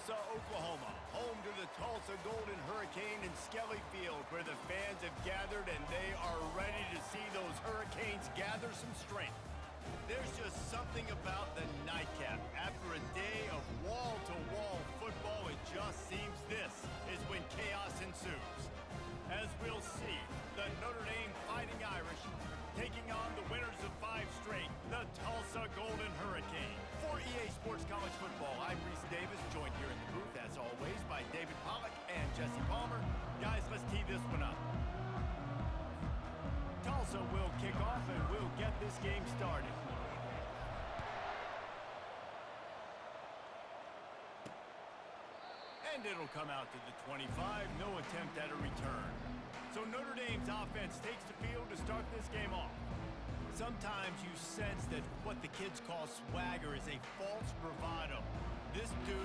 Tulsa, Oklahoma, home to the Tulsa Golden Hurricane in Skelly Field, where the fans have gathered and they are ready to see those Hurricanes gather some strength. There's just something about the nightcap. After a day of wall-to-wall football, it just seems this is when chaos ensues. As we'll see, the Notre Dame Fighting Irish taking on the winners of 5 straight, the Tulsa Golden Hurricane. For EA Sports College Football, I'm Reese Davis, joined here in the booth, as always, by David Pollack and Jesse Palmer. Guys, let's tee this one up. Tulsa will kick off, and we'll get this game started. And it'll come out to the 25, no attempt at a return. So Notre Dame's offense takes the field to start this game off. Sometimes you sense that what the kids call swagger is a false bravado. This dude...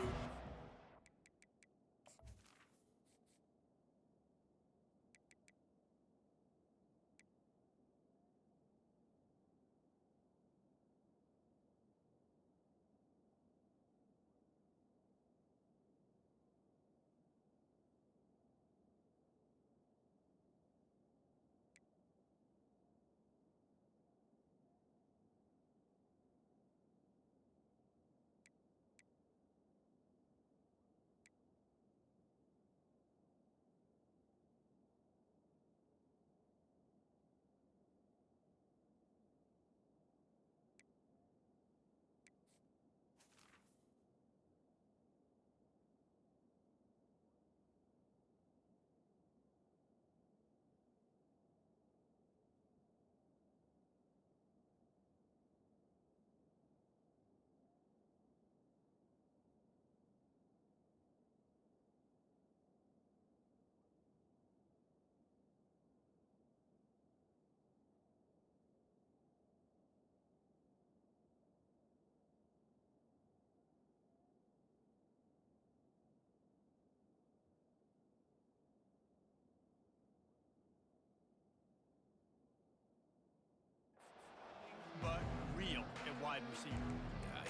but real at wide receiver.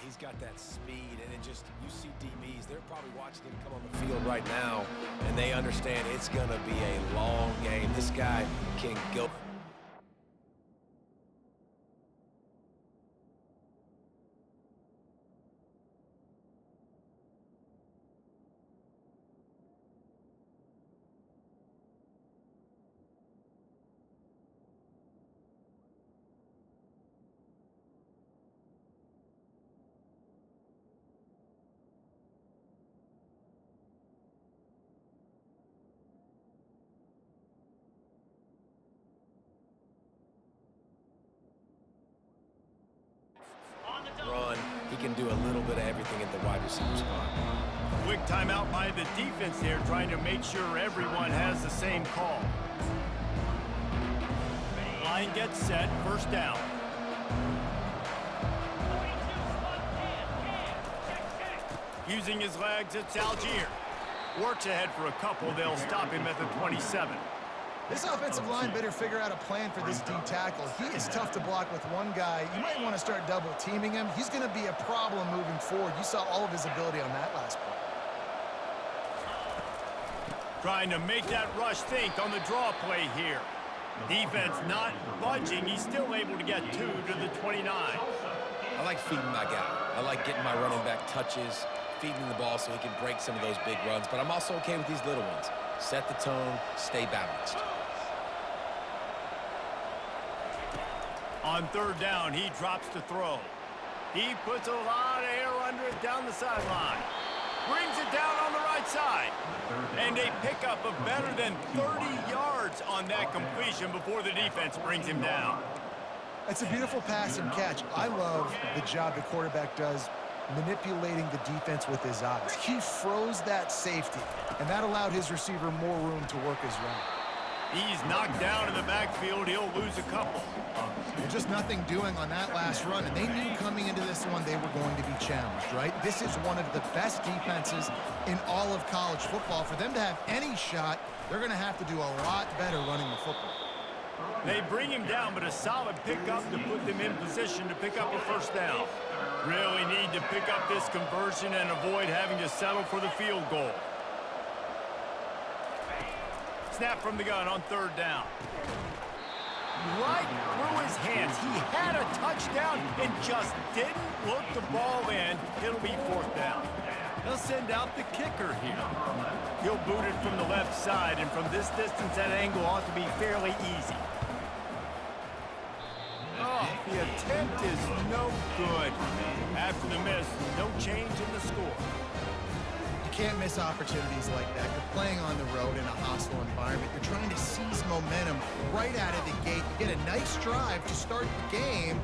He's got that speed, and it just, you see DBs, they're probably watching him come on the field right now, and they understand it's going to be a long game. This guy can go. Run. He can do a little bit of everything at the wide receiver spot. Quick timeout by the defense there, trying to make sure everyone has the same call. Line gets set, first down. Using his legs, it's Algier. Works ahead for a couple, they'll stop him at the 27. This offensive line better figure out a plan for this D tackle. He is tough to block with one guy. You might want to start double teaming him. He's going to be a problem moving forward. You saw all of his ability on that last play. Trying to make that rush think on the draw play here. Defense not budging. He's still able to get 2 to the 29. I like feeding my guy. I like getting my running back touches, feeding the ball so he can break some of those big runs. But I'm also okay with these little ones. Set the tone, stay balanced. On third down, he drops to throw. He puts a lot of air under it down the sideline. Brings it down on the right side. And a pickup of better than 30 yards on that completion before the defense brings him down. It's a beautiful pass and catch. I love the job the quarterback does manipulating the defense with his eyes. He froze that safety, and that allowed his receiver more room to work his route. He's knocked down in the backfield. He'll lose a couple. And just nothing doing on that last run, and they knew coming into this one they were going to be challenged, right? This is one of the best defenses in all of college football. For them to have any shot, they're going to have to do a lot better running the football. They bring him down, but a solid pickup to put them in position to pick up a first down. Really need to pick up this conversion and avoid having to settle for the field goal. Snap from the gun on 3rd down. Right through his hands. He had a touchdown and just didn't look the ball in. It'll be 4th down. They'll send out the kicker here. He'll boot it from the left side, and from this distance, that angle ought to be fairly easy. Oh, the attempt is no good. After the miss, no change in the score. You can't miss opportunities like that. You're playing on the road in a hostile environment. You're trying to seize momentum right out of the gate. You get a nice drive to start the game,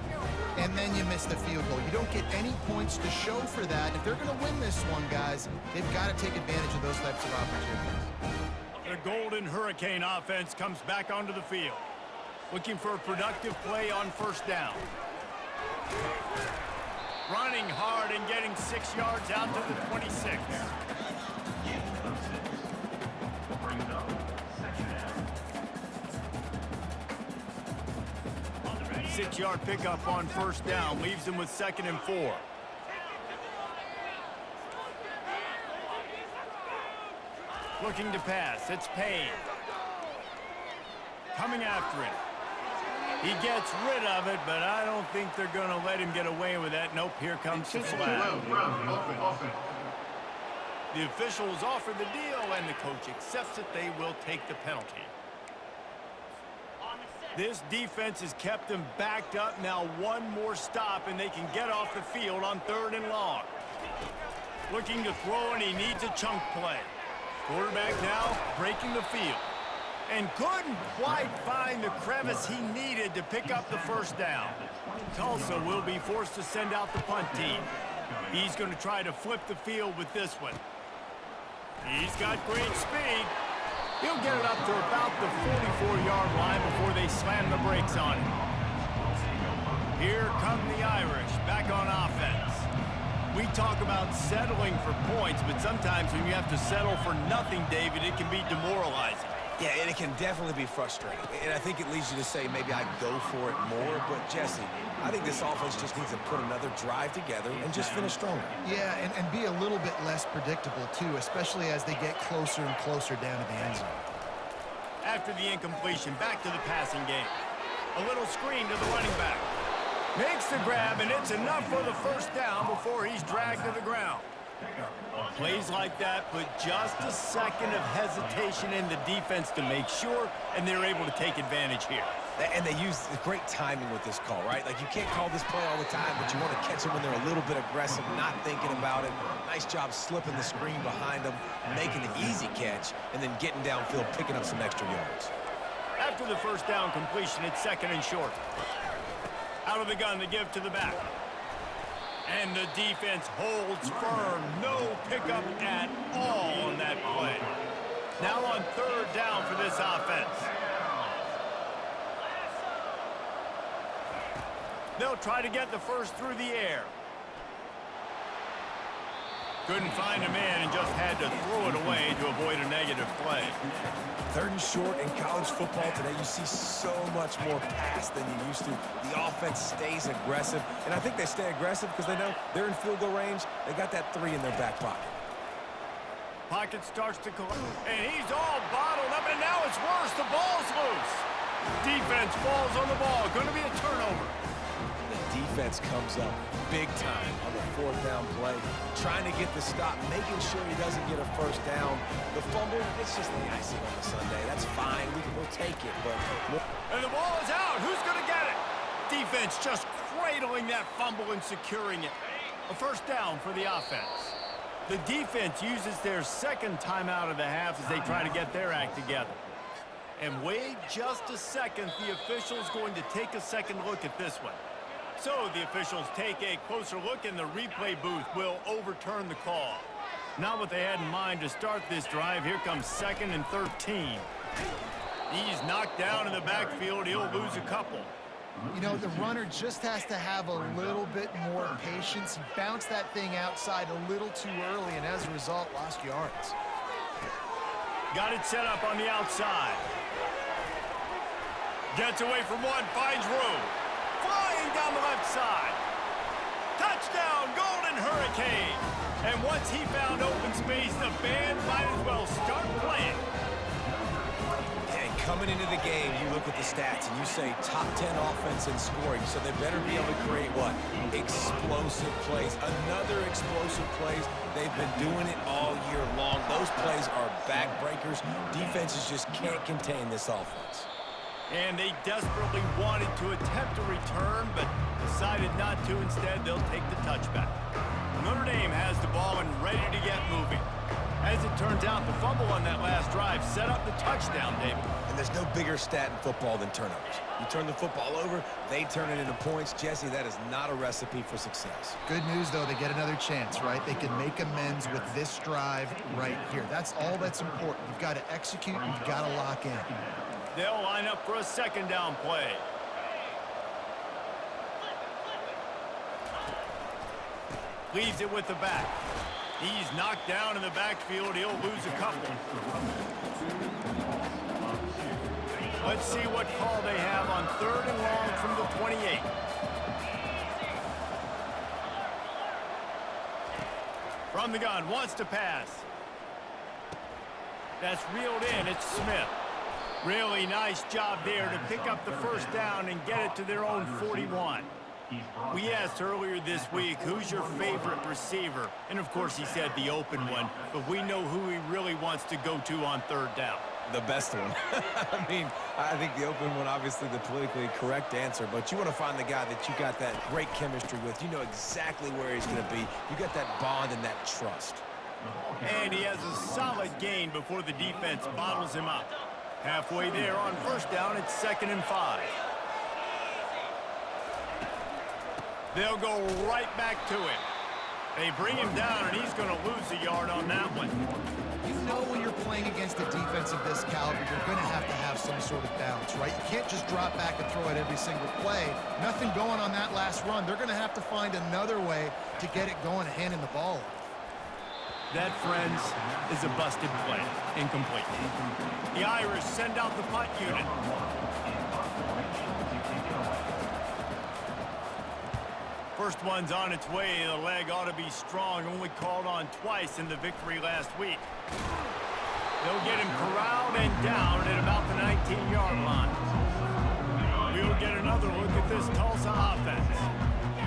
and then you miss the field goal. You don't get any points to show for that. If they're going to win this one, guys, they've got to take advantage of those types of opportunities. The Golden Hurricane offense comes back onto the field, looking for a productive play on 1st down. Running hard and getting 6 yards out to the 26. 6-yard pickup on 1st down leaves him with 2nd and 4. Looking to pass. It's Payne. Coming after him. He gets rid of it, but I don't think they're going to let him get away with that. Nope, here comes the flag. The officials offer the deal, and the coach accepts it. They will take the penalty. This defense has kept them backed up. Now one more stop, and they can get off the field on 3rd and long. Looking to throw, and he needs a chunk play. Quarterback now breaking the field. And couldn't quite find the crevice he needed to pick up the 1st down. Tulsa will be forced to send out the punt team. He's going to try to flip the field with this one. He's got great speed. He'll get it up to about the 44-yard line before they slam the brakes on him. Here come the Irish back on offense. We talk about settling for points, but sometimes when you have to settle for nothing, David, it can be demoralizing. Yeah, and it can definitely be frustrating. And I think it leads you to say maybe I go for it more. But, Jesse, I think this offense just needs to put another drive together and just finish stronger. Yeah, and be a little bit less predictable, too, especially as they get closer and closer down to the end zone. After the incompletion, back to the passing game. A little screen to the running back. Makes the grab, and it's enough for the 1st down before he's dragged to the ground. Plays like that put just a second of hesitation in the defense to make sure, and they're able to take advantage here. And they use the great timing with this call, right? Like, you can't call this play all the time, but you want to catch them when they're a little bit aggressive, not thinking about it. Nice job slipping the screen behind them, making the easy catch, and then getting downfield, picking up some extra yards. After the 1st down completion, it's 2nd and short. Out of the gun to give to the back. And the defense holds firm. No pickup at all on that play. Now on 3rd down for this offense. They'll try to get the 1st through the air. Couldn't find a man and just had to throw it away to avoid a negative play. 3rd and short in college football today, you see so much more pass than you used to. The offense stays aggressive, and I think they stay aggressive because they know they're in field goal range. They got that 3 in their back pocket. Pocket starts to collapse, and he's all bottled up, and now it's worse. The ball's loose. Defense falls on the ball. Going to be a turnover. The defense comes up big time on the 4th down play, trying to get the stop, making sure he doesn't get a 1st down. The fumble, it's just the icing on the Sunday. That's fine. We'll take it. But and the ball is out. Who's going to get it? Defense just cradling that fumble and securing it. A 1st down for the offense. The defense uses their 2nd timeout of the half as they try to get their act together. And wait just a second. The official's going to take a second look at this one. So the officials take a closer look, and the replay booth will overturn the call. Not what they had in mind to start this drive. Here comes 2nd and 13. He's knocked down in the backfield. He'll lose a couple. You know, the runner just has to have a little bit more patience. He bounced that thing outside a little too early, and as a result, lost yards. Got it set up on the outside. Gets away from one, finds room. Flying down the left side. Touchdown, Golden Hurricane. Hurricane. And once he found open space, the band might as well start playing. And coming into the game, you look at the stats and you say top 10 offense in scoring, so they better be able to create what? Explosive plays. Another explosive plays. They've been doing it all year long. Those plays are backbreakers. Defenses just can't contain this offense. And they desperately wanted to attempt a return, but decided not to. Instead, they'll take the touchback. Notre Dame has the ball and ready to get moving. As it turns out, the fumble on that last drive set up the touchdown, David. And there's no bigger stat in football than turnovers. You turn the football over, they turn it into points. Jesse, that is not a recipe for success. Good news, though, they get another chance, right? They can make amends with this drive right here. That's all that's important. You've got to execute, you've got to lock in. They'll line up for a second down play. Leaves it with the back. He's knocked down in the backfield. He'll lose a couple. Let's see what call they have on 3rd and long from the 28. From the gun, wants to pass. That's reeled in. It's Smith. Really nice job there to pick up the first down and get it to their own 41. We asked earlier this week, who's your favorite receiver? And, of course, he said the open one, but we know who he really wants to go to on 3rd down. The best one. I mean, I think the open one, obviously the politically correct answer, but you want to find the guy that you got that great chemistry with. You know exactly where he's going to be. You got that bond and that trust. And he has a solid gain before the defense bottles him up. Halfway there on 1st down, it's 2nd and 5. They'll go right back to him. They bring him down, and he's going to lose a yard on that one. You know when you're playing against a defense of this caliber, you're going to have some sort of balance, right? You can't just drop back and throw it every single play. Nothing going on that last run. They're going to have to find another way to get it going, handing the ball off. That, friends, is a busted play. Incomplete. The Irish send out the punt unit. First one's on its way. The leg ought to be strong. Only called on twice in the victory last week. They'll get him corralled and down at about the 19-yard line. We'll get another look at this Tulsa offense.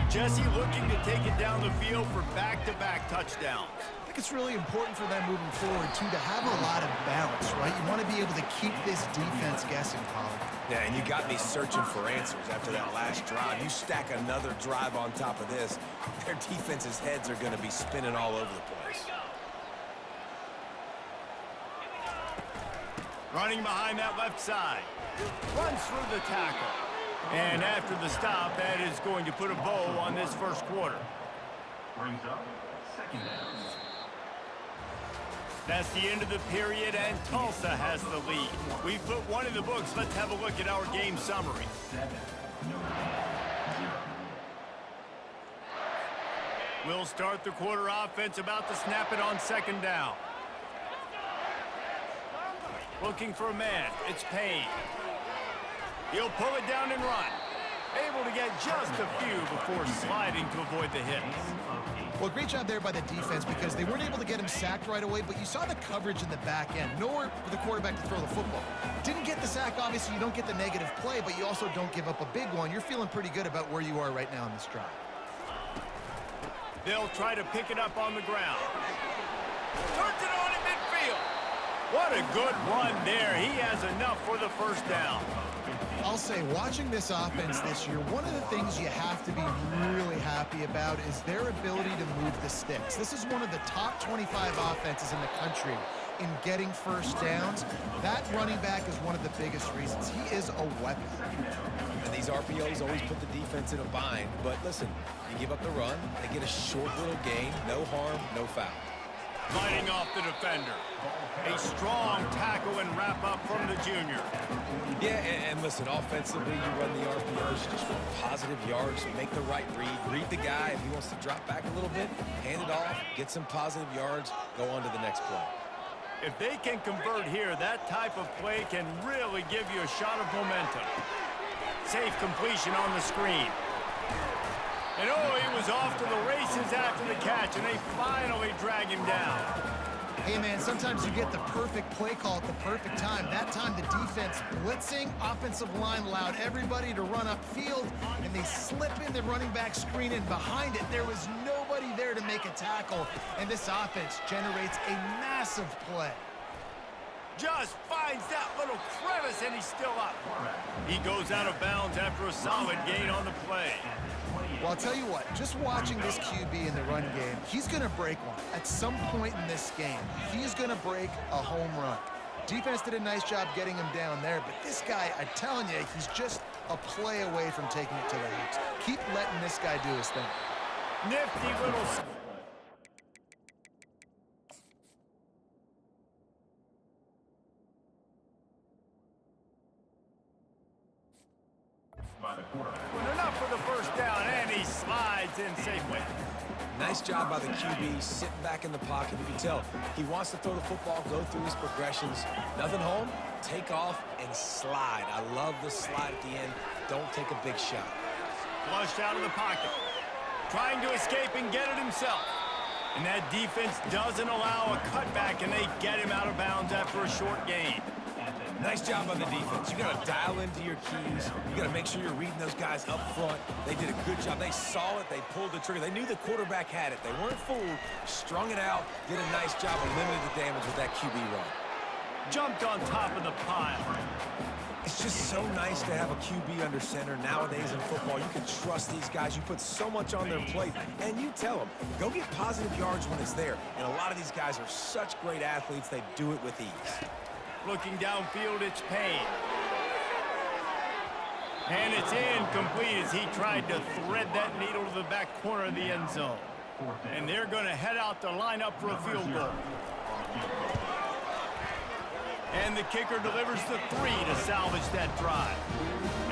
Jesse looking to take it down the field for back-to-back touchdowns. I think it's really important for them moving forward, too, to have a lot of balance, right? You want to be able to keep this defense guessing, Colin. Yeah, and you got me searching for answers after that last drive. You stack another drive on top of this, their defense's heads are going to be spinning all over the place. Running behind that left side. Runs through the tackle. And after the stop, that is going to put a bow on this first quarter. Brings up 2nd down. That's the end of the period, and Tulsa has the lead. We've put one in the books. Let's have a look at our game summary. We'll start the quarter offense about to snap it on 2nd down. Looking for a man. It's Payne. He'll pull it down and run. Able to get just a few before sliding to avoid the hits. Well, great job there by the defense because they weren't able to get him sacked right away, but you saw the coverage in the back end. Nowhere for the quarterback to throw the football. Didn't get the sack, obviously. You don't get the negative play, but you also don't give up a big one. You're feeling pretty good about where you are right now in this drive. They'll try to pick it up on the ground. Turns it on in midfield. What a good run there. He has enough for the first down. I'll say, watching this offense this year, one of the things you have to be really happy about is their ability to move the sticks. This is one of the top 25 offenses in the country in getting first downs. That running back is one of the biggest reasons. He is a weapon. And these RPOs always put the defense in a bind. But listen, you give up the run, they get a short little gain, no harm, no foul. Fighting off the defender. A strong tackle and wrap up from the junior. Yeah, and listen, offensively, you run the RPOs, you just want positive yards, make the right read the guy. If he wants to drop back a little bit, hand it off, get some positive yards, go on to the next play. If they can convert here, that type of play can really give you a shot of momentum. Safe completion on the screen. And oh, he was off to the races after the catch, and they finally drag him down. Hey, man, sometimes you get the perfect play call at the perfect time. That time, the defense blitzing, offensive line allowed everybody to run upfield, and they slip in the running back screen, and behind it, there was nobody there to make a tackle, and this offense generates a massive play. Just finds that little crevice, and he's still up. He goes out of bounds after a solid gain on the play. Well, I'll tell you what, just watching this QB in the run game, he's going to break one. At some point in this game, he's going to break a home run. Defense did a nice job getting him down there, but this guy, I'm telling you, he's just a play away from taking it to the house. Keep letting this guy do his thing. Nifty little... Enough for the first down, and he slides in safely. Nice job by the QB, sitting back in the pocket. You can tell he wants to throw the football, go through his progressions. Nothing home, take off, and slide. I love the slide at the end. Don't take a big shot. Flushed out of the pocket. Trying to escape and get it himself. And that defense doesn't allow a cutback, and they get him out of bounds after a short gain. Nice job on the defense. You got to dial into your keys. You got to make sure you're reading those guys up front. They did a good job. They saw it. They pulled the trigger. They knew the quarterback had it. They weren't fooled. Strung it out. Did a nice job of limiting the damage with that QB run. Jumped on top of the pile. It's just so nice to have a QB under center. Nowadays in football, you can trust these guys. You put so much on their plate, and you tell them, go get positive yards when it's there. And a lot of these guys are such great athletes, they do it with ease. Looking downfield, it's Payne. And it's incomplete as he tried to thread that needle to the back corner of the end zone. And they're going to head out to line up for a field goal. And the kicker delivers the 3 to salvage that drive.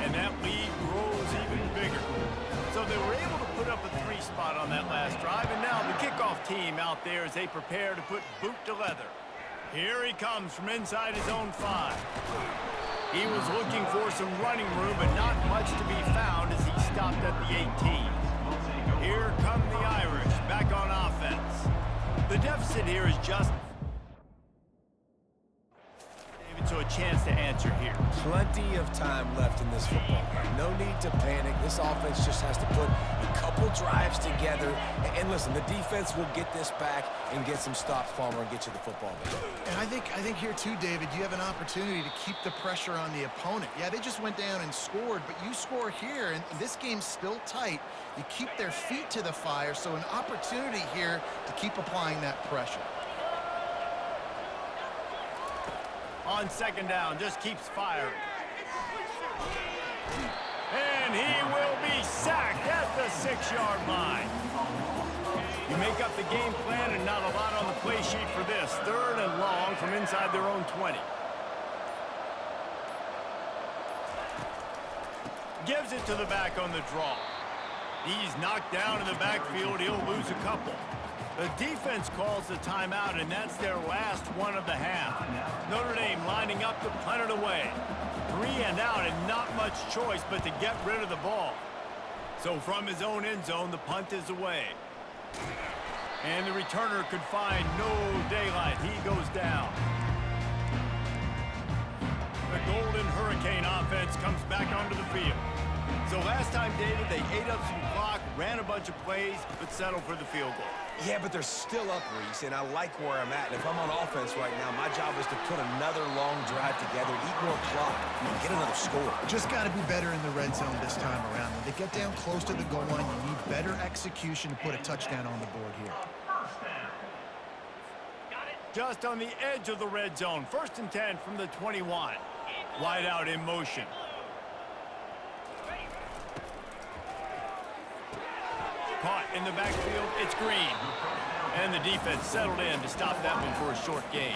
And that lead grows even bigger. So they were able to put up a 3 spot on that last drive. And now the kickoff team out there as they prepare to put boot to leather. Here he comes from inside his own 5. He was looking for some running room, but not much to be found as he stopped at the 18. Here come the Irish, back on offense. The deficit here is just... So a chance to answer here. Plenty of time left in this football game. No need to panic. This offense just has to put a couple drives together. And listen, the defense will get this back and get some stops, Palmer, and get you the football back. And I think here too, David, you have an opportunity to keep the pressure on the opponent. Yeah, they just went down and scored, but you score here, and this game's still tight. You keep their feet to the fire, so an opportunity here to keep applying that pressure. On second down, just keeps firing. And he will be sacked at the 6-yard line. You make up the game plan and not a lot on the play sheet for this. 3rd and long from inside their own 20. Gives it to the back on the draw. He's knocked down in the backfield. He'll lose a couple. The defense calls the timeout, and that's their last one of the half. Notre Dame lining up to punt it away. 3 and out, and not much choice but to get rid of the ball. So from his own end zone, the punt is away. And the returner could find no daylight. He goes down. The Golden Hurricane offense comes back onto the field. So last time, David, they ate up some clock, ran a bunch of plays, but settled for the field goal. Yeah, but they're still up, Reese, and I like where I'm at. And if I'm on offense right now, my job is to put another long drive together, eat more clock, and get another score. Just got to be better in the red zone this time around. When they get down close to the goal line, you need better execution to put a touchdown on the board here. Just on the edge of the red zone. 1st and 10 from the 21. Wide out in motion. Caught in the backfield, it's Green. And the defense settled in to stop that one for a short gain.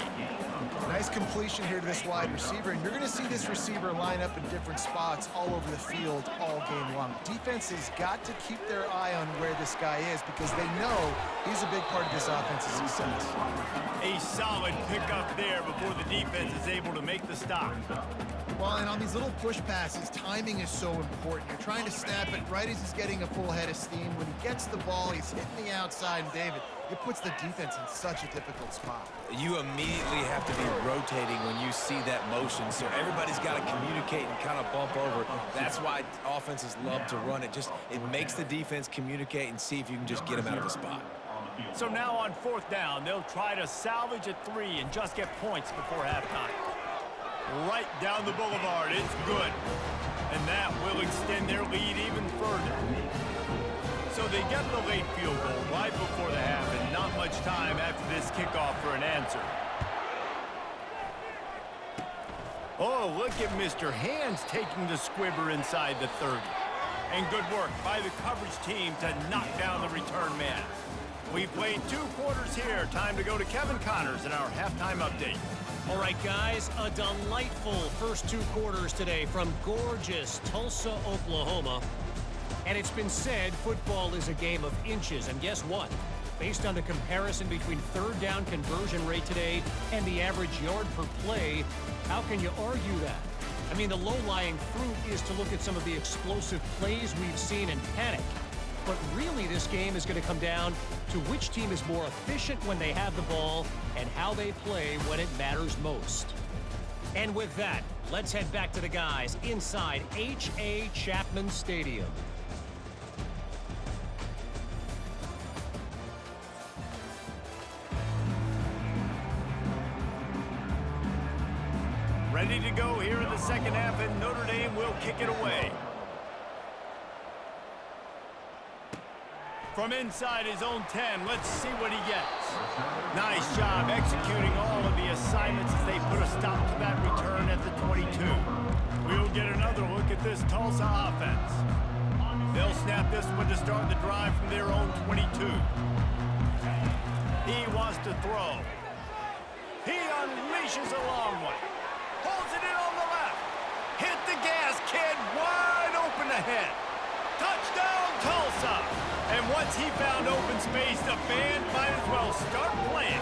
Nice completion here to this wide receiver, and you're going to see this receiver line up in different spots all over the field all game long. Defense has got to keep their eye on where this guy is because they know he's a big part of this offense's success. A solid pickup there before the defense is able to make the stop. Well, and on these little push passes, timing is so important. You're trying to snap it right as he's getting a full head of steam. When he gets the ball, he's hitting the outside, and David, it puts the defense in such a difficult spot. You immediately have to be rotating when you see that motion, so everybody's got to communicate and kind of bump over. That's why offenses love to run it. It makes the defense communicate and see if you can just get him out of a spot. So now on 4th down, they'll try to salvage a 3 and just get points before halftime. Right down the boulevard, it's good. And that will extend their lead even further. So they get the late field goal right before the half, and not much time after this kickoff for an answer. Oh, look at Mr. Hands taking the squibber inside the 30. And good work by the coverage team to knock down the return man. We've played 2 quarters here. Time to go to Kevin Connors in our halftime update. All right, guys, a delightful first 2 quarters today from gorgeous Tulsa, Oklahoma. And it's been said football is a game of inches. And guess what? Based on the comparison between 3rd down conversion rate today and the average yard per play, how can you argue that? I mean, the low-lying fruit is to look at some of the explosive plays we've seen and panic. But really, this game is going to come down to which team is more efficient when they have the ball and how they play when it matters most. And with that, let's head back to the guys inside H.A. Chapman Stadium. Ready to go here in the second half, and Notre Dame will kick it away. From inside his own 10, let's see what he gets. Nice job executing all of the assignments as they put a stop to that return at the 22. We'll get another look at this Tulsa offense. They'll snap this one to start the drive from their own 22. He wants to throw. He unleashes a long one. Holds it in on the left. Hit the gas, kid. Wide open ahead. Touchdown, Tulsa. And once he found open space, the band might as well start playing.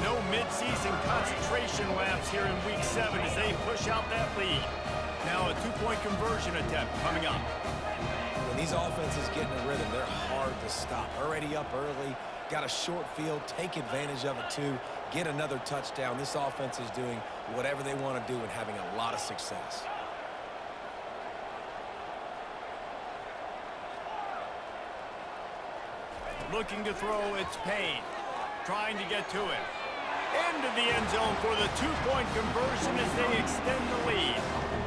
No mid-season concentration laps here in Week 7 as they push out that lead. Now a 2-point conversion attempt coming up. When these offenses get in a rhythm, they're hard to stop. Already up early, got a short field, take advantage of it too, get another touchdown. This offense is doing whatever they want to do and having a lot of success. Looking to throw, it's Payne. Trying to get to it. Into the end zone for the 2-point conversion as they extend the lead.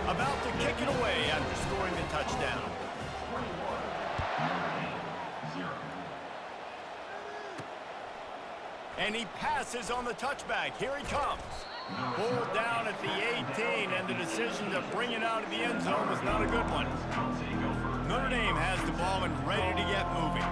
About to kick it away after scoring the touchdown. And he passes on the touchback. Here he comes. Pulled down at the 18, and the decision to bring it out of the end zone was not a good one. Notre Dame has the ball and ready to get moving.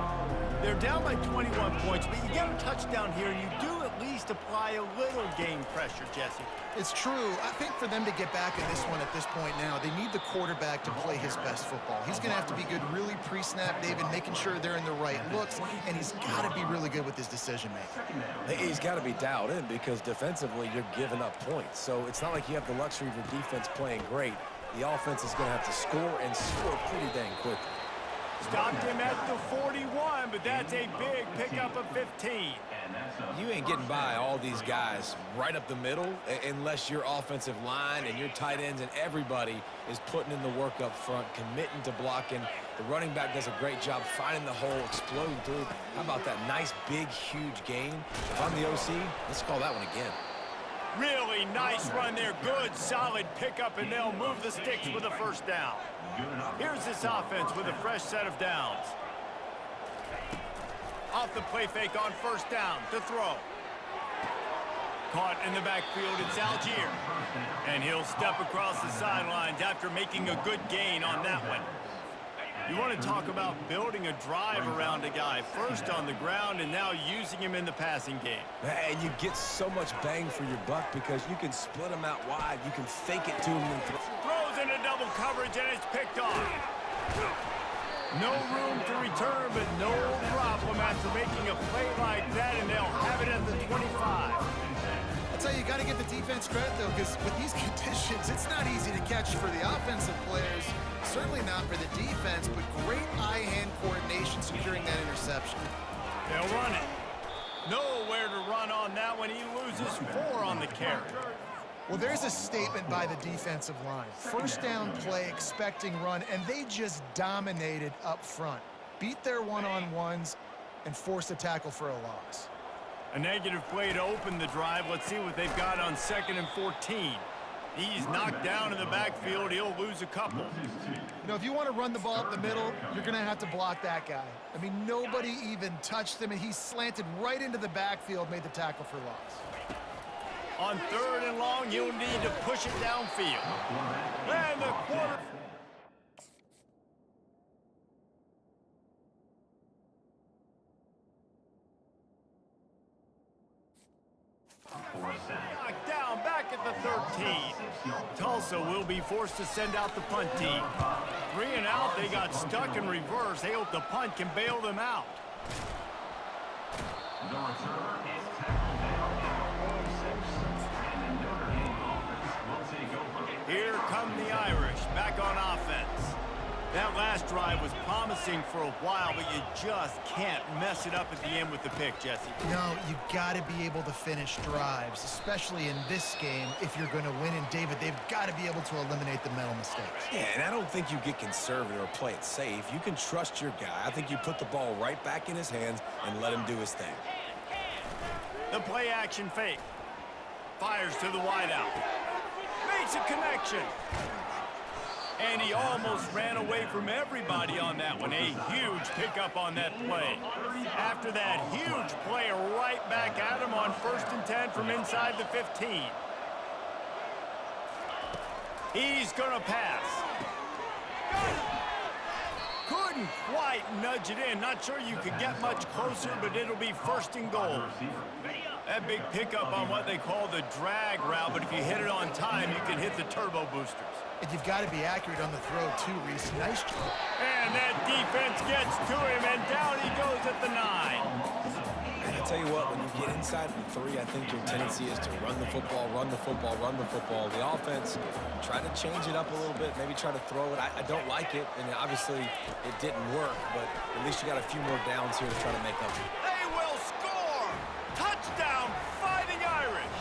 They're down by 21 points, but you get a touchdown here, you do at least apply a little game pressure, Jesse. It's true. I think for them to get back in this one at this point now, they need the quarterback to play his best football. He's going to have to be good really pre-snap, David, making sure they're in the right looks, and he's got to be really good with his decision-making. He's got to be dialed in because defensively you're giving up points. So it's not like you have the luxury of your defense playing great. The offense is going to have to score and score pretty dang quickly. Stopped him at the 41, but that's a big pickup of 15. You ain't getting by all these guys right up the middle unless your offensive line and your tight ends and everybody is putting in the work up front, committing to blocking. The running back does a great job finding the hole, exploding through. How about that nice, big, huge gain? If I'm the OC, let's call that one again. Really nice run there. Good, solid pickup, and they'll move the sticks with a first down. Here's this offense with a fresh set of downs. Off the play fake on first down to throw. Caught in the backfield, it's Algier. And he'll step across the sidelines after making a good gain on that one. You want to talk about building a drive around a guy, first on the ground and now using him in the passing game. And you get so much bang for your buck because you can split him out wide. You can fake it to him and throws into double coverage, and it's picked off. No room to return, but no problem after making a play like that, and they'll have it at the 25. I'll tell say you got to give the defense credit, though, because with these conditions, it's not easy to catch for the offensive players. Certainly not for the defense, but great eye-hand coordination securing that interception. They'll run it. Nowhere to run on that one. He loses 4 on the carry. Well, there's a statement by the defensive line. First down play, expecting run, and they just dominated up front. Beat their one-on-ones and forced a tackle for a loss. A negative play to open the drive. Let's see what they've got on 2nd and 14. He's knocked down in the backfield. He'll lose a couple. You know, if you want to run the ball up the middle, you're going to have to block that guy. I mean, nobody even touched him, and he slanted right into the backfield, made the tackle for loss. On 3rd and long, you'll need to push it downfield. And the quarter... Knocked down back at the 13. Tulsa will be forced to send out the punt team. 3 and out, they got stuck in reverse. They hope the punt can bail them out. The returner is tackled down at 46, and the Notre Dame offense will take over. Here come the Irish, back on offense. That last drive was promising for a while, but you just can't mess it up at the end with the pick, Jesse. No, you got to be able to finish drives, especially in this game if you're going to win. And, David, they've got to be able to eliminate the mental mistakes. Yeah, and I don't think you get conservative or play it safe. You can trust your guy. I think you put the ball right back in his hands and let him do his thing. The play action fake. Fires to the wideout. Makes a connection. And he almost ran away from everybody on that one. A huge pickup on that play. After that huge play, right back at him on 1st and 10 from inside the 15. He's gonna pass. Couldn't quite nudge it in. Not sure you could get much closer, but it'll be 1st and goal. That big pickup on what they call the drag route, but if you hit it on time, you can hit the turbo boosters. And you've got to be accurate on the throw, too, Reese. Nice job. And that defense gets to him, and down he goes at the 9. And I tell you what, when you get inside the 3, I think your tendency is to run the football, run the football, run the football. The offense, try to change it up a little bit, maybe try to throw it. I don't like it, and obviously it didn't work, but at least you got a few more downs here to try to make up. They will score! Touchdown, Fighting Irish!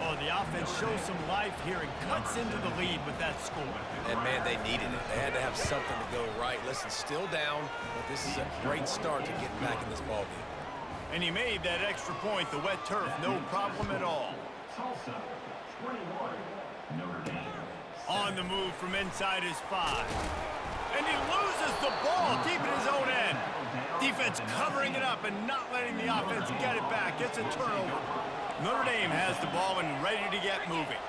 Oh, the offense shows some life here and cuts into the lead with that score. And, man, they needed it. They had to have something to go right. Listen, still down, but this is a great start to getting back in this ballgame. And he made that extra point, the wet turf, no problem at all. Tulsa, 21, Notre Dame. On the move from inside his 5. And he loses the ball deep in his own end. Defense covering it up and not letting the offense get it back. It's a turnover. Notre Dame has the ball and ready to get moving.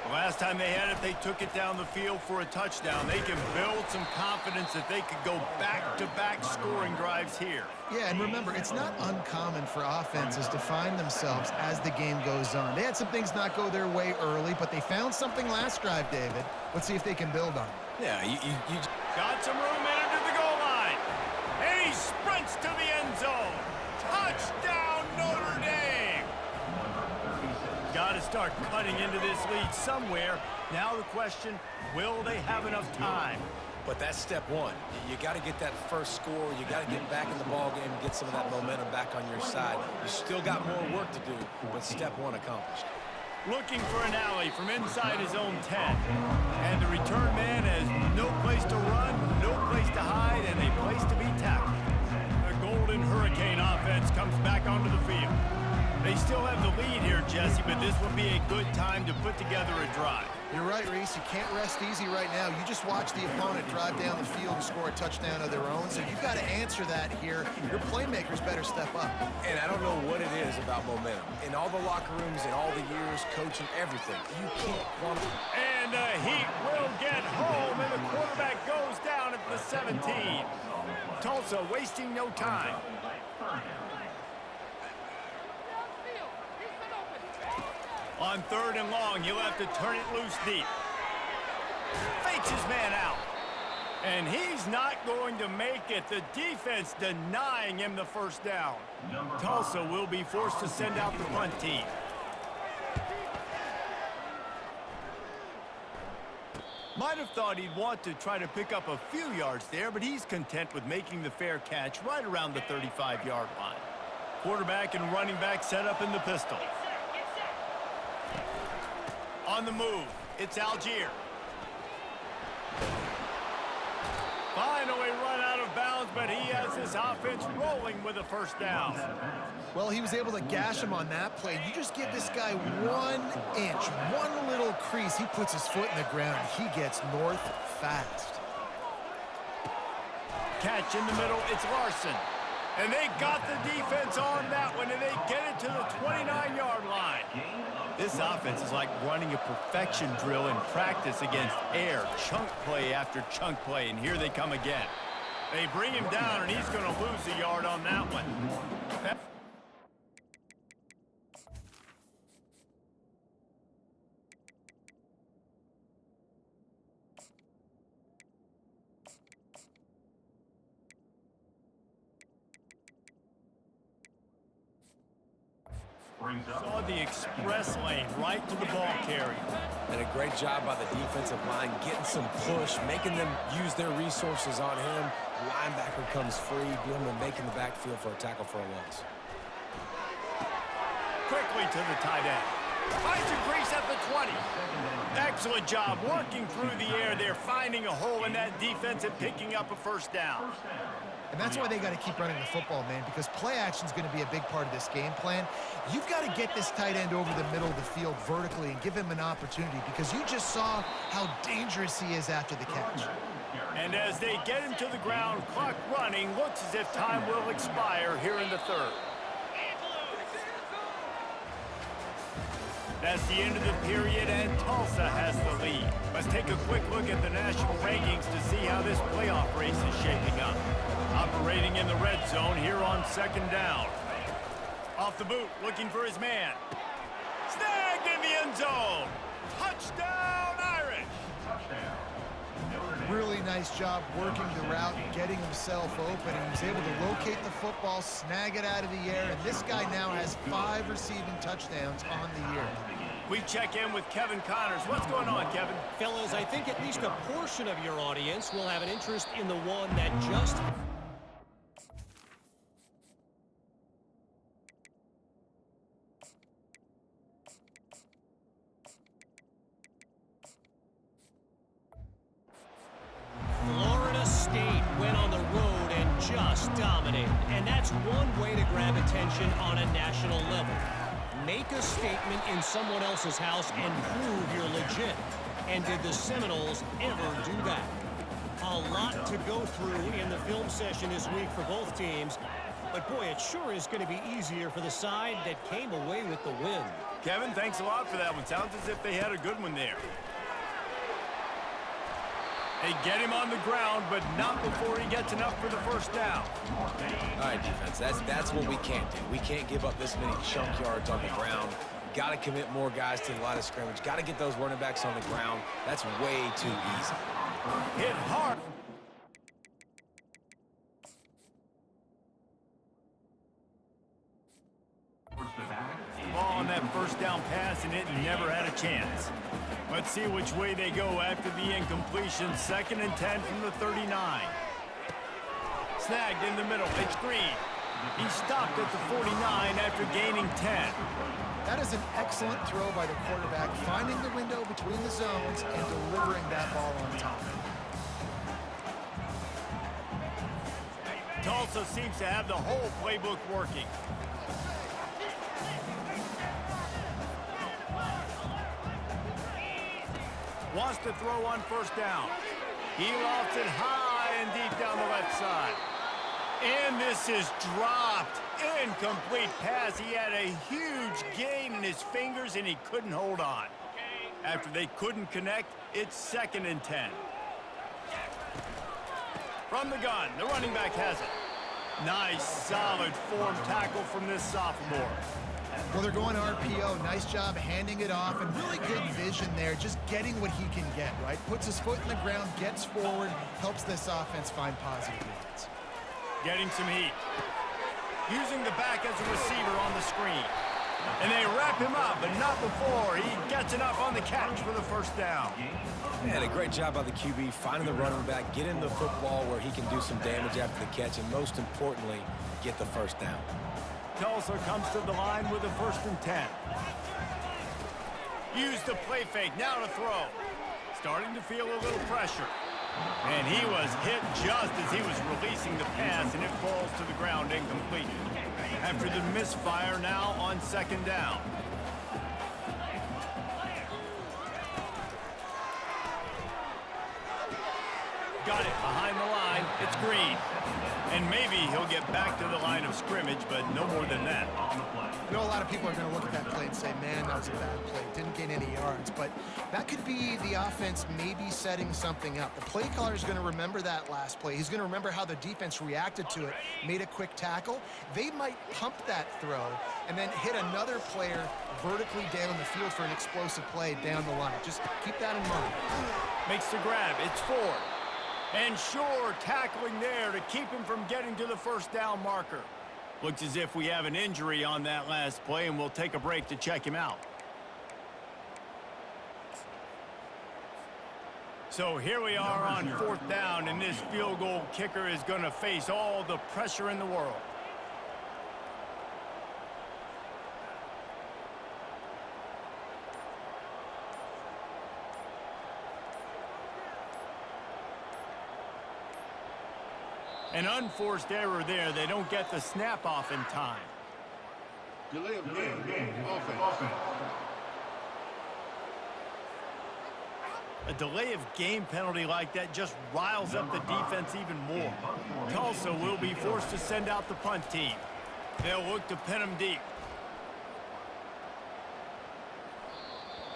The last time they had it, they took it down the field for a touchdown. They can build some confidence that they could go back-to-back scoring drives here. Yeah, and remember, it's not uncommon for offenses to find themselves as the game goes on. They had some things not go their way early, but they found something last drive, David. Let's see if they can build on it. Yeah, you got some room in to the goal line. And he sprints to the end zone. Touchdown, Notre Dame! Got to start cutting into this lead somewhere. Now the question, will they have enough time? But that's step 1. You got to get that first score. You got to get back in the ball game and get some of that momentum back on your side. You still got more work to do, but step 1 accomplished. Looking for an alley from inside his own 10. And the return man has no place to run, no place to hide, and a place to be tackled. The Golden Hurricane offense comes back onto the field. They still have the lead here, Jesse, but this would be a good time to put together a drive. You're right, Reese. You can't rest easy right now. You just watch the opponent drive down the field and score a touchdown of their own, so you've got to answer that here. Your playmakers better step up. And I don't know what it is about momentum. In all the locker rooms, in all the years, coaching, everything, you can't quantify. And the Heat will get home, and the quarterback goes down at the 17. Tulsa wasting no time. On 3rd and long, he'll have to turn it loose deep. Fakes his man out. And he's not going to make it. The defense denying him the first down. Tulsa will be forced to send out the punt team. Might have thought he'd want to try to pick up a few yards there, but he's content with making the fair catch right around the 35-yard line. Quarterback and running back set up in the pistol. On the move, it's Algier. Finally run out of bounds, but he has this offense rolling with a first down. Well, he was able to gash him on that play. You just give this guy 1 inch, one little crease, he puts his foot in the ground. He gets north fast. Catch in the middle, it's Larson. And they got the defense on that one, and they get it to the 29-yard line. This offense is like running a perfection drill in practice against air, chunk play after chunk play, and here they come again. They bring him down, and he's going to lose a yard on that one. Saw the express lane right to the ball carrier. And a great job by the defensive line, getting some push, making them use their resources on him. Linebacker comes free, being to make in the backfield for a tackle for a loss. Quickly to the tight end. Finds a crease at the 20. Excellent job working through the air there, finding a hole in that defense and picking up a first down. And that's why they got to keep running the football, man, because play action is going to be a big part of this game plan. You've got to get this tight end over the middle of the field vertically and give him an opportunity, because you just saw how dangerous he is after the catch. And as they get him to the ground, clock running, looks as if time will expire here in the third. That's the end of the period, and Tulsa has the lead. Let's take a quick look at the national rankings to see how this playoff race is shaping up. Operating in the red zone here on second down. Off the boot, looking for his man. Snagged in the end zone. Touchdown, Irish. Really nice job working the route and getting himself open. He was able to locate the football, snag it out of the air, and this guy now has 5 receiving touchdowns on the year. We check in with Kevin Connors. What's going on, Kevin? Fellas, I think at least a portion of your audience will have an interest in the one that just... Florida State went on the road and just dominated. And that's one way to grab attention on a national level. Make a statement in someone else's house and prove you're legit. And did the Seminoles ever do that? A lot to go through in the film session this week for both teams. But boy, it sure is going to be easier for the side that came away with the win. Kevin, thanks a lot for that one. Sounds as if they had a good one there. They get him on the ground, but not before he gets enough for the first down. All right, defense, that's what we can't do. We can't give up this many chunk yards on the ground. Got to commit more guys to the line of scrimmage. Got to get those running backs on the ground. That's way too easy. Hit hard. Ball on that first down pass, and it never had a chance. Let's see which way they go after the incompletion. 2nd and 10 from the 39. Snagged in the middle. It's Green. He stopped at the 49 after gaining 10. That is an excellent throw by the quarterback, finding the window between the zones and delivering that ball on time. Tulsa seems to have the whole playbook working. Wants to throw on first down. He lofts it high and deep down the left side. And this is dropped. Incomplete pass. He had a huge gain in his fingers, and he couldn't hold on. After they couldn't connect, it's 2nd and 10. From the gun, the running back has it. Nice, solid form tackle from this sophomore. Well, they're going RPO. Nice job handing it off, and really good vision there, just getting what he can get, right? Puts his foot in the ground, gets forward, helps this offense find positive yards. Getting some heat. Using the back as a receiver on the screen. And they wrap him up, but not before he gets enough on the catch for the first down. And a great job by the QB finding the running back, getting the football where he can do some damage after the catch, and most importantly, get the first down. Tulsa comes to the line with a 1st and 10. Use the play fake, now to throw. Starting to feel a little pressure. And he was hit just as he was releasing the pass, and it falls to the ground incomplete. After the misfire, now on 2nd down. Got it behind the line. It's Green. And maybe he'll get back to the line of scrimmage, but no more than that. I know a lot of people are going to look at that play and say, man, that was a bad play. Didn't gain any yards. But that could be the offense maybe setting something up. The play caller is going to remember that last play. He's going to remember how the defense reacted to it, made a quick tackle. They might pump that throw and then hit another player vertically down the field for an explosive play down the line. Just keep that in mind. Makes the grab. It's Ford. And sure, tackling there to keep him from getting to the 1st down marker. Looks as if we have an injury on that last play, and we'll take a break to check him out. So here we are on 4th down, and this field goal kicker is going to face all the pressure in the world. An unforced error there. They don't get the snap off in time. Delay of game. Offense. A delay of game penalty like that just riles up the defense even more. Tulsa will be forced to send out the punt team. They'll look to pin him deep.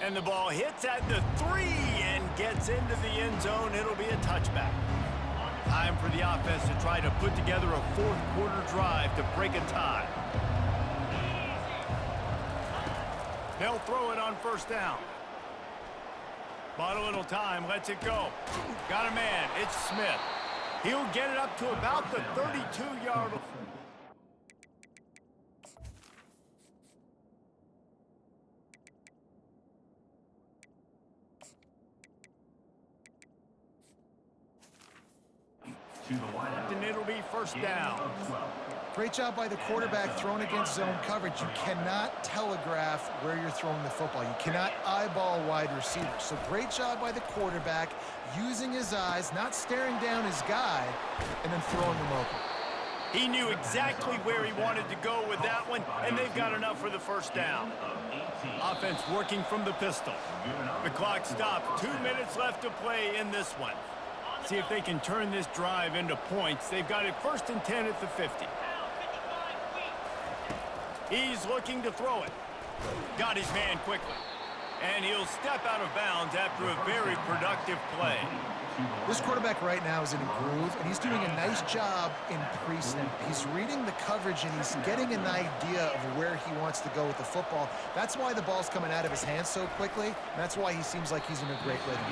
And the ball hits at the 3 and gets into the end zone. It'll be a touchback. Time for the offense to try to put together a 4th quarter drive to break a tie. They'll throw it on 1st down. Bought a little time, lets it go. Got a man, it's Smith. He'll get it up to about the 32-yard line. And it'll be 1st down. Great job by the quarterback throwing against zone coverage. You cannot telegraph where you're throwing the football. You cannot eyeball wide receivers. So great job by the quarterback using his eyes, not staring down his guy, and then throwing him open. He knew exactly where he wanted to go with that one, and they've got enough for the 1st down. Offense working from the pistol. The clock stopped. 2 minutes left to play in this one. See if they can turn this drive into points. They've got it 1st and 10 at the 50. He's looking to throw it. Got his man quickly. And he'll step out of bounds after a very productive play. This quarterback right now is in a groove, and he's doing a nice job in pre-snap. He's reading the coverage, and he's getting an idea of where he wants to go with the football. That's why the ball's coming out of his hands so quickly, and that's why he seems like he's in a great rhythm.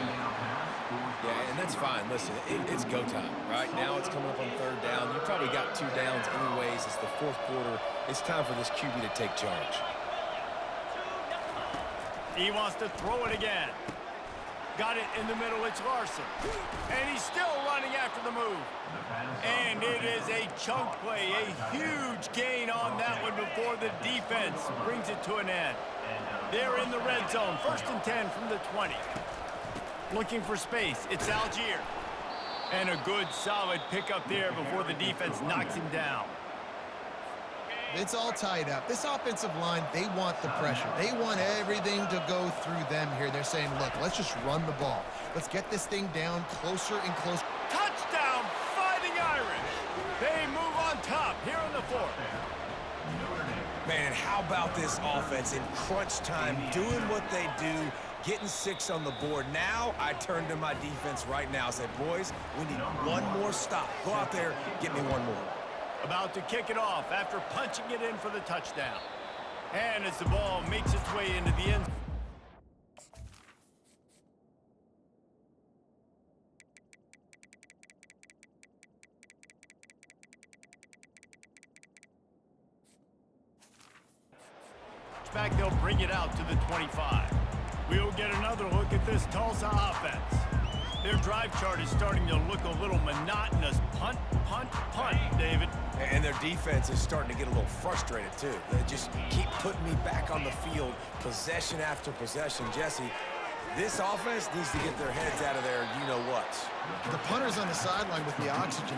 Yeah, and that's fine. Listen, it's go time, right? Now it's coming up on 3rd down. You probably got 2 downs anyways. It's the 4th quarter. It's time for this QB to take charge. He wants to throw it again. Got it in the middle, it's Larson. And he's still running after the move. And it is a chunk play, a huge gain on that one before the defense brings it to an end. They're in the red zone, 1st and 10 from the 20. Looking for space, it's Algier. And a good, solid pickup there before the defense knocks him down. It's all tied up. This offensive line, they want the pressure. They want everything to go through them here. They're saying, look, let's just run the ball. Let's get this thing down closer and closer. Touchdown, Fighting Irish. They move on top here in the 4th. Man, how about this offense in crunch time, doing what they do, getting 6 on the board. Now I turn to my defense right now and say, boys, we need one more stop. Go out there, get me one more. About to kick it off after punching it in for the touchdown. And as the ball makes its way into the end. back, they'll bring it out to the 25. We'll get another look at this Tulsa offense. Their drive chart is starting to look a little monotonous. Punt, punt, punt, David. And their defense is starting to get a little frustrated, too. They just keep putting me back on the field, possession after possession. Jesse, this offense needs to get their heads out of their you-know-whats. The punter's on the sideline with the oxygen.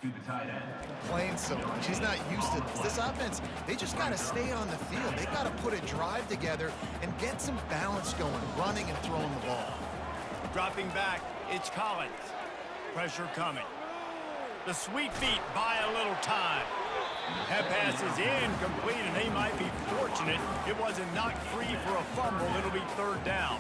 To the tight end. Playing so much. He's not used to this. This offense, they just got to stay on the field. They got to put a drive together and get some balance going, running and throwing the ball. Dropping back, it's Collins. Pressure coming. The sweet feet buy a little time. That pass is incomplete, and they might be fortunate it wasn't knocked free for a fumble. It'll be third down.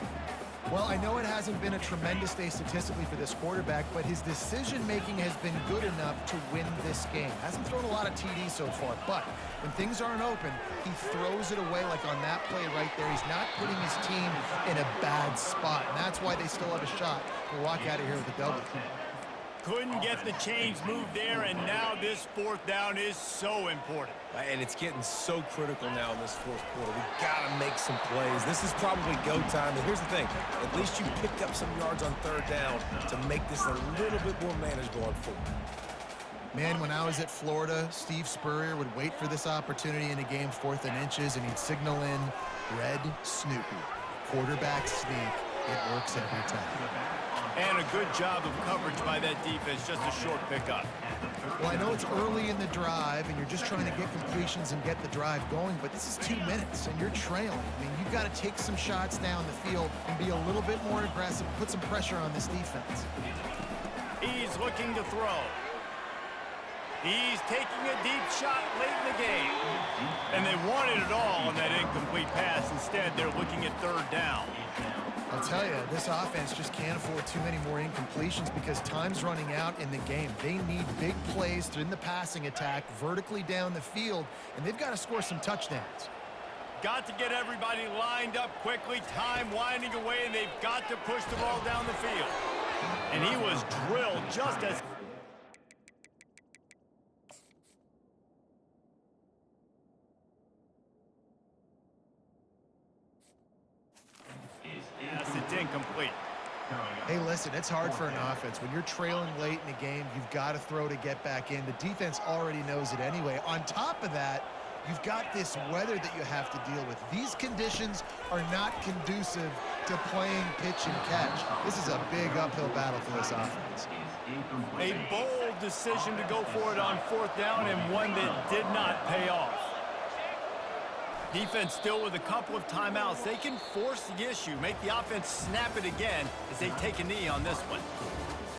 Well, I know it hasn't been a tremendous day statistically for this quarterback, but his decision-making has been good enough to win this game. Hasn't thrown a lot of TDs so far, but when things aren't open, he throws it away like on that play right there. He's not putting his team in a bad spot, and that's why they still have a shot to walk out of here with a W. Couldn't get the chains moved there, and now this fourth down is so important. And it's getting so critical now in this fourth quarter. We got to make some plays. This is probably go time. And here's the thing. At least you picked up some yards on third down to make this a little bit more manageable on fourth. Man, when I was at Florida, Steve Spurrier would wait for this opportunity in a game 4th and inches, and he'd signal in red Snoopy. Quarterback sneak. It works every time. And a good job of coverage by that defense, just a short pickup. Well, I know it's early in the drive, and you're just trying to get completions and get the drive going, but this is 2 minutes, and you're trailing. I mean, you've got to take some shots down the field and be a little bit more aggressive, put some pressure on this defense. He's looking to throw. He's taking a deep shot late in the game. And they wanted it all on that incomplete pass. Instead, they're looking at third down. I'll tell you, this offense just can't afford too many more incompletions because time's running out in the game. They need big plays in the passing attack, vertically down the field, and they've got to score some touchdowns. Got to get everybody lined up quickly, time winding away, and they've got to push the ball down the field. And he was drilled just as... Yes, it's incomplete. Hey, listen, it's hard for an offense. When you're trailing late in the game, you've got to throw to get back in. The defense already knows it anyway. On top of that, you've got this weather that you have to deal with. These conditions are not conducive to playing pitch and catch. This is a big uphill battle for this offense. A bold decision to go for it on fourth down, and one that did not pay off. Defense still with a couple of timeouts. They can force the issue, make the offense snap it again as they take a knee on this one.